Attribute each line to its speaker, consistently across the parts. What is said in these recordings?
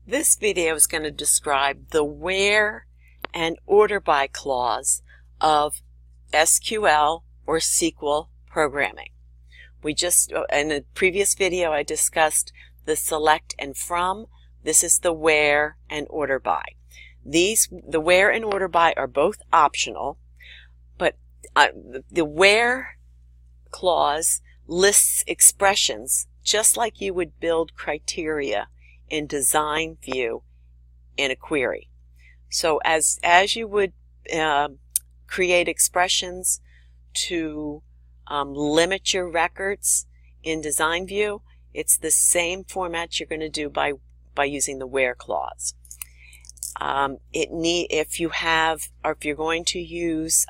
Speaker 1: This video is going to describe the where and order by clause of SQL or SQL programming. In the previous video, I discussed the select and from. This is the where and order by. The where and order by are both optional, but the where clause lists expressions just like you would build criteria in design view in a query. So as you would create expressions to limit your records in design view, it's the same format you're going to do by using the where clause. If you're going to use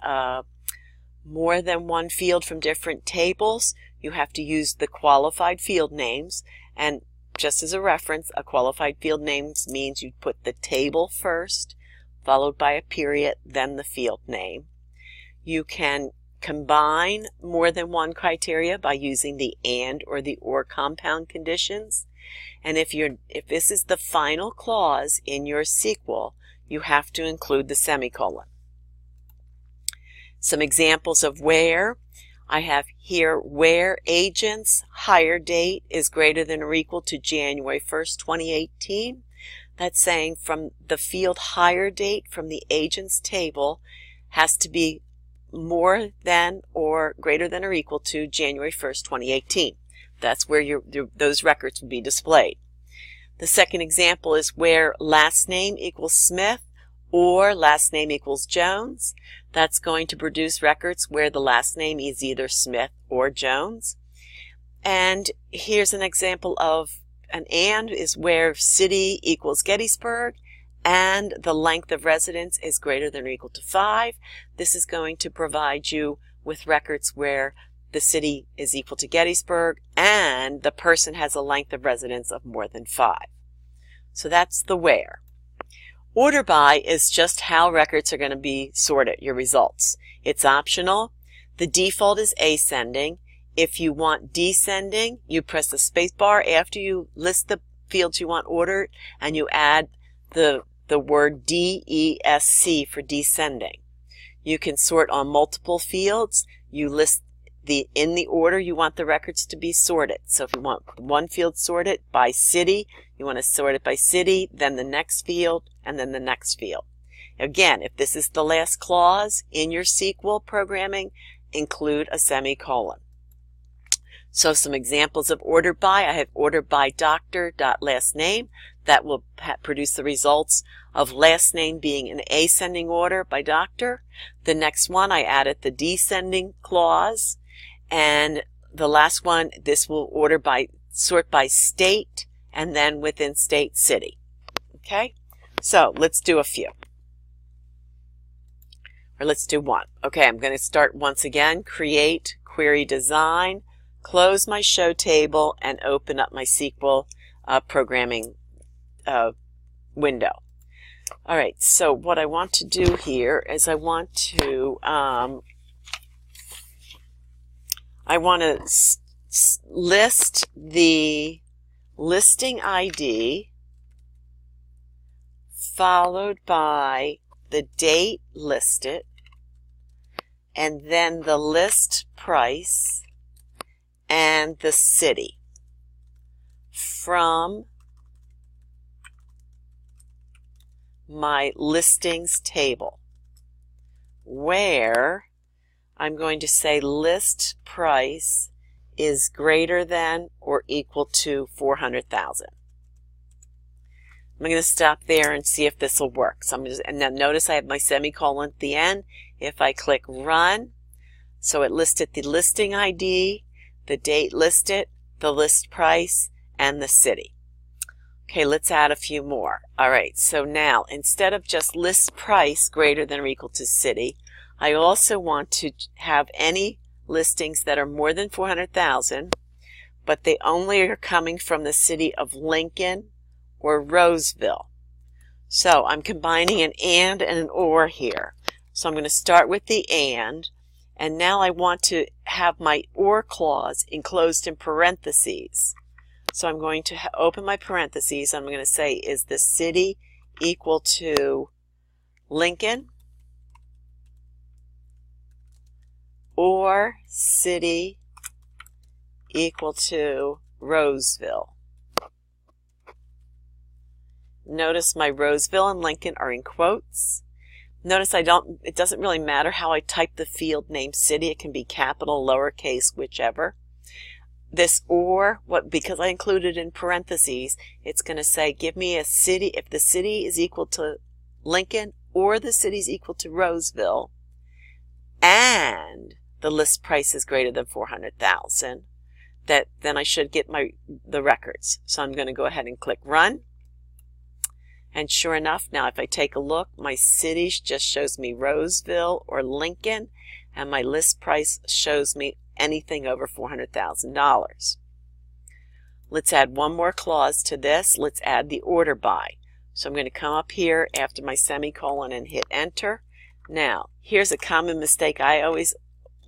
Speaker 1: more than one field from different tables, you have to use the qualified field names. And just as a reference, a qualified field names means you put the table first, followed by a period, then the field name. You can combine more than one criteria by using the and or the or compound conditions. And if this is the final clause in your SQL, you have to include the semicolon. Some examples of where. I have here where agent's hire date is greater than or equal to January 1st, 2018. That's saying from the field hire date from the agent's table has to be more than or greater than or equal to January 1st, 2018. That's where those records will be displayed. The second example is where last name equals Smith or last name equals Jones. That's going to produce records where the last name is either Smith or Jones. And here's an example of an and is where city equals Gettysburg and the length of residence is greater than or equal to 5. This is going to provide you with records where the city is equal to Gettysburg and the person has a length of residence of more than 5. So that's the where. Order by is just how records are going to be sorted, your results. It's optional. The default is ascending. If you want descending, you press the space bar after you list the fields you want ordered and you add the word DESC for descending. You can sort on multiple fields. You list in the order you want the records to be sorted. So if you want one field sorted by city, you want to sort it by city, then the next field, and then the next field. Again, if this is the last clause in your SQL programming, include a semicolon. So some examples of order by. I have order by doctor.last name. That will produce the results of last name being in ascending order by doctor. The next one, I added the descending clause. And the last one, this will sort by state and then within state city. Okay? So let's do a few. Or let's do one. Okay, I'm going to start once again. Create, query design, close my show table, and open up my SQL programming window. All right, so what I want to do here is I want to list the listing ID followed by the date listed and then the list price and the city from my listings table, where I'm going to say list price is greater than or equal to 400,000. I'm going to stop there and see if this will work. So and now notice I have my semicolon at the end. If I click run, so it listed the listing ID, the date listed, the list price, and the city. Okay, let's add a few more. All right, so now instead of just list price greater than or equal to city, I also want to have any listings that are more than 400,000, but they only are coming from the city of Lincoln or Roseville. So I'm combining an and an or here. So I'm going to start with the and now I want to have my or clause enclosed in parentheses. So I'm going to open my parentheses. I'm going to say, is the city equal to Lincoln or city equal to Roseville? Notice my Roseville and Lincoln are in quotes. Notice it doesn't really matter how I type the field name city. It can be capital, lowercase, whichever. This or, because I included in parentheses, it's going to say, give me a city, if the city is equal to Lincoln or the city is equal to Roseville, and the list price is greater than $400,000, then I should get the records. So I'm going to go ahead and click run. And sure enough, now if I take a look, my city just shows me Roseville or Lincoln, and my list price shows me anything over $400,000. Let's add one more clause to this. Let's add the order by. So I'm going to come up here after my semicolon and hit enter. Now, here's a common mistake I always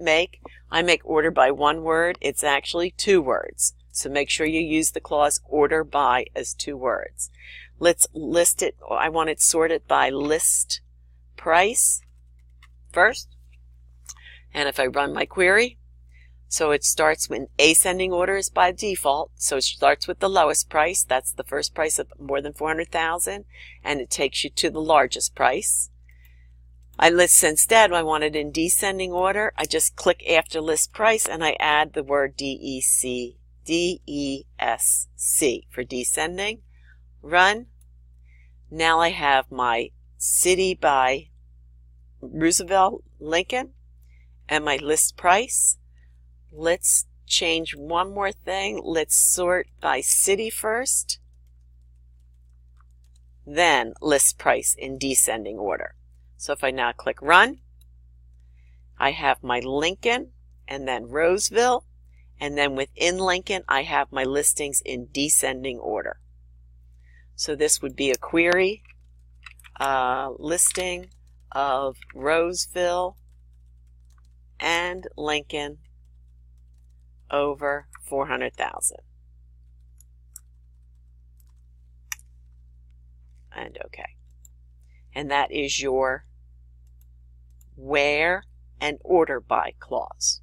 Speaker 1: make. I make order by one word. It's actually two words. So make sure you use the clause order by as two words. Let's list it. I want it sorted by list price first. And if I run my query, so it starts when ascending order is by default. So it starts with the lowest price. That's the first price of more than $400,000, and it takes you to the largest price. Instead, I want it in descending order. I just click after list price and I add the word DESC for descending. Run. Now I have my city by Roosevelt, Lincoln, and my list price. Let's change one more thing. Let's sort by city first, then list price in descending order. So if I now click run, I have my Lincoln and then Roseville, and then within Lincoln I have my listings in descending order. So this would be a query, listing of Roseville and Lincoln over 400,000. And okay. And that is your where and order by clause.